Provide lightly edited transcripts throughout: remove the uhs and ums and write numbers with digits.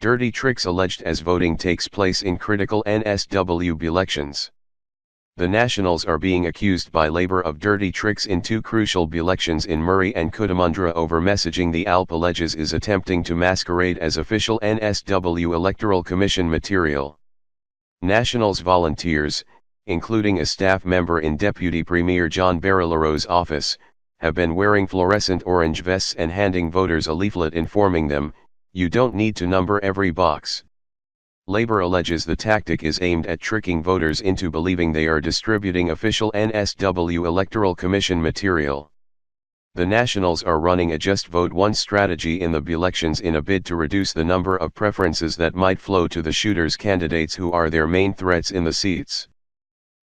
Dirty tricks alleged as voting takes place in critical NSW byelections. The Nationals are being accused by Labour of dirty tricks in two crucial byelections in Murray and Cootamundra over messaging the ALP alleges is attempting to masquerade as official NSW Electoral Commission material. Nationals volunteers, including a staff member in Deputy Premier John Barilaro's office, have been wearing fluorescent orange vests and handing voters a leaflet informing them, "You don't need to number every box." Labour alleges the tactic is aimed at tricking voters into believing they are distributing official NSW Electoral Commission material. The Nationals are running a just vote once strategy in the byelections in a bid to reduce the number of preferences that might flow to the shooters' candidates who are their main threats in the seats.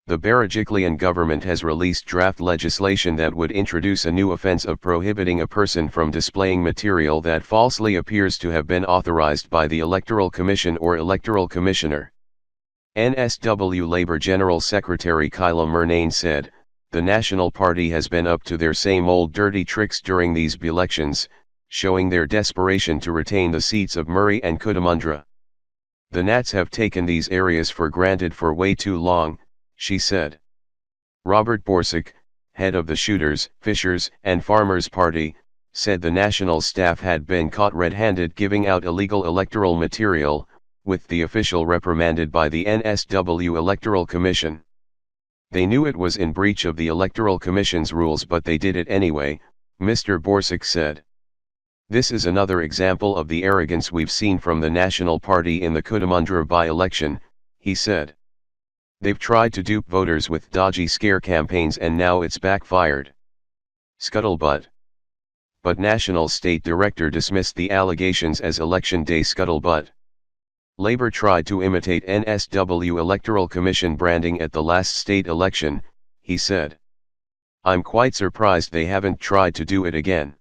The Berejiklian government has released draft legislation that would introduce a new offence of prohibiting a person from displaying material that falsely appears to have been authorised by the Electoral Commission or Electoral Commissioner. NSW Labour General Secretary Kyla Murnane said, "The National Party has been up to their same old dirty tricks during these byelections, showing their desperation to retain the seats of Murray and Cootamundra. The Nats have taken these areas for granted for way too long," she said. Robert Borsig, head of the Shooters, Fishers and Farmers Party, said the National staff had been caught red-handed giving out illegal electoral material, with the official reprimanded by the NSW Electoral Commission. "They knew it was in breach of the Electoral Commission's rules but they did it anyway," Mr. Borsig said. "This is another example of the arrogance we've seen from the National Party in the Cootamundra by-election," he said. "They've tried to dupe voters with dodgy scare campaigns and now it's backfired." Scuttlebutt. But National State Director dismissed the allegations as election day scuttlebutt. Labour tried to imitate NSW Electoral Commission branding at the last state election, he said. "I'm quite surprised they haven't tried to do it again."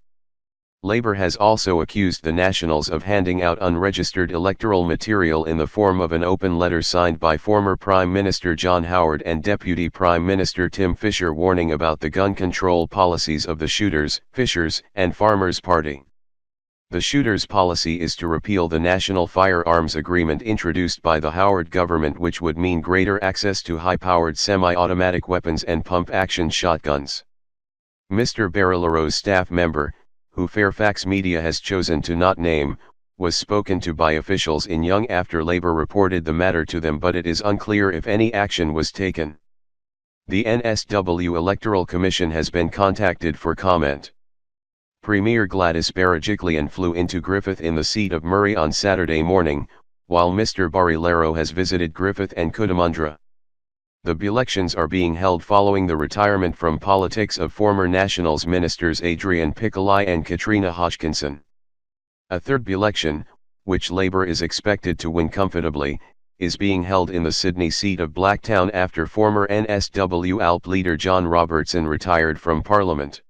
Labour has also accused the Nationals of handing out unregistered electoral material in the form of an open letter signed by former Prime Minister John Howard and Deputy Prime Minister Tim Fischer warning about the gun control policies of the Shooters, Fishers and Farmers Party. The Shooters policy is to repeal the National Firearms Agreement introduced by the Howard government, which would mean greater access to high-powered semi-automatic weapons and pump-action shotguns. Mr. Barilaro's staff member, who Fairfax Media has chosen to not name, was spoken to by officials in Young after Labour reported the matter to them, but it is unclear if any action was taken. The NSW Electoral Commission has been contacted for comment. Premier Gladys Berejiklian flew into Griffith in the seat of Murray on Saturday morning, while Mr. Barilaro has visited Griffith and Cootamundra. The byelections are being held following the retirement from politics of former Nationals ministers Adrian Piccoli and Katrina Hodgkinson. A third byelection, which Labour is expected to win comfortably, is being held in the Sydney seat of Blacktown after former NSW ALP leader John Robertson retired from Parliament.